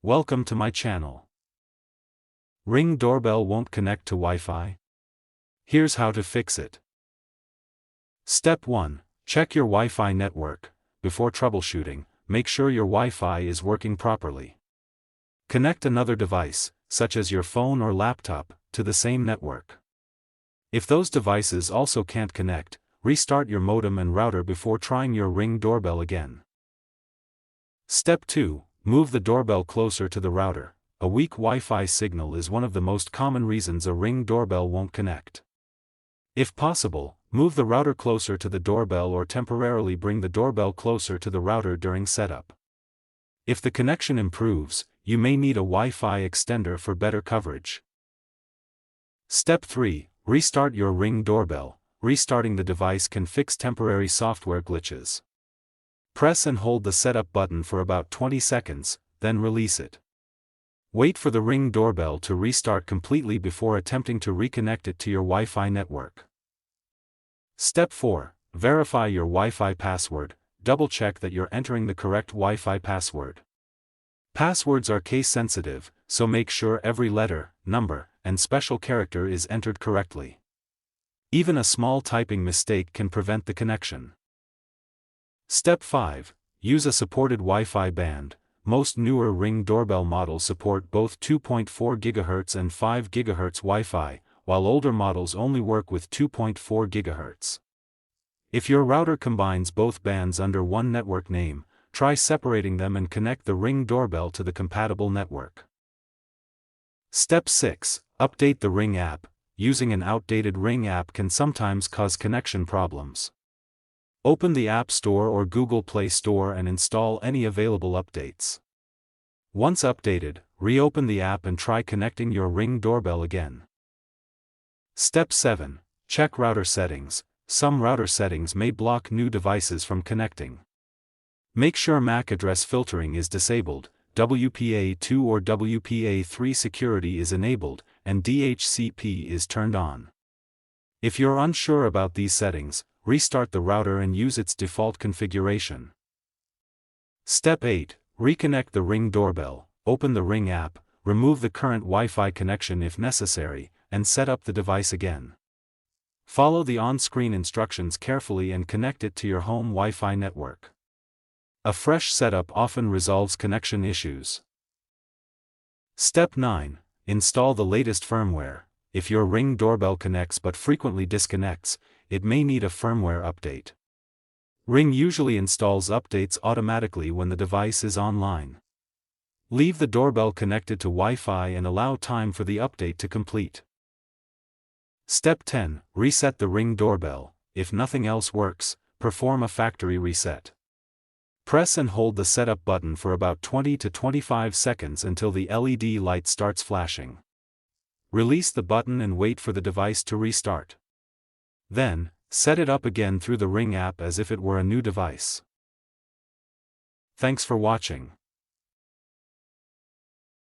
Welcome to my channel. Ring doorbell won't connect to Wi-Fi? Here's how to fix it. Step 1. Check your Wi-Fi network. Before troubleshooting, make sure your Wi-Fi is working properly. Connect another device, such as your phone or laptop, to the same network. If those devices also can't connect, restart your modem and router before trying your Ring doorbell again. Step 2. Move the doorbell closer to the router. A weak Wi-Fi signal is one of the most common reasons a Ring doorbell won't connect. If possible, move the router closer to the doorbell or temporarily bring the doorbell closer to the router during setup. If the connection improves, you may need a Wi-Fi extender for better coverage. Step 3. Restart your Ring doorbell. Restarting the device can fix temporary software glitches. Press and hold the setup button for about 20 seconds, then release it. Wait for the Ring doorbell to restart completely before attempting to reconnect it to your Wi-Fi network. Step 4. Verify your Wi-Fi password. Double-check that you're entering the correct Wi-Fi password. Passwords are case-sensitive, so make sure every letter, number, and special character is entered correctly. Even a small typing mistake can prevent the connection. Step 5. Use a supported Wi-Fi band. Most newer Ring doorbell models support both 2.4 GHz and 5 GHz Wi-Fi, while older models only work with 2.4 GHz. If your router combines both bands under one network name, try separating them and connect the Ring doorbell to the compatible network. Step 6. Update the Ring app. Using an outdated Ring app can sometimes cause connection problems. Open the App Store or Google Play Store and install any available updates. Once updated, reopen the app and try connecting your Ring doorbell again. Step 7. Check router settings. Some router settings may block new devices from connecting. Make sure MAC address filtering is disabled, WPA2 or WPA3 security is enabled, and DHCP is turned on. If you're unsure about these settings, restart the router and use its default configuration. Step 8. Reconnect the Ring doorbell. Open the Ring app, remove the current Wi-Fi connection if necessary, and set up the device again. Follow the on-screen instructions carefully and connect it to your home Wi-Fi network. A fresh setup often resolves connection issues. Step 9. Install the latest firmware. If your Ring doorbell connects but frequently disconnects, it may need a firmware update. Ring usually installs updates automatically when the device is online. Leave the doorbell connected to Wi-Fi and allow time for the update to complete. Step 10. Reset the Ring doorbell. If nothing else works, perform a factory reset. Press and hold the setup button for about 20 to 25 seconds until the LED light starts flashing. Release the button and wait for the device to restart. Then, set it up again through the Ring app as if it were a new device. Thanks for watching.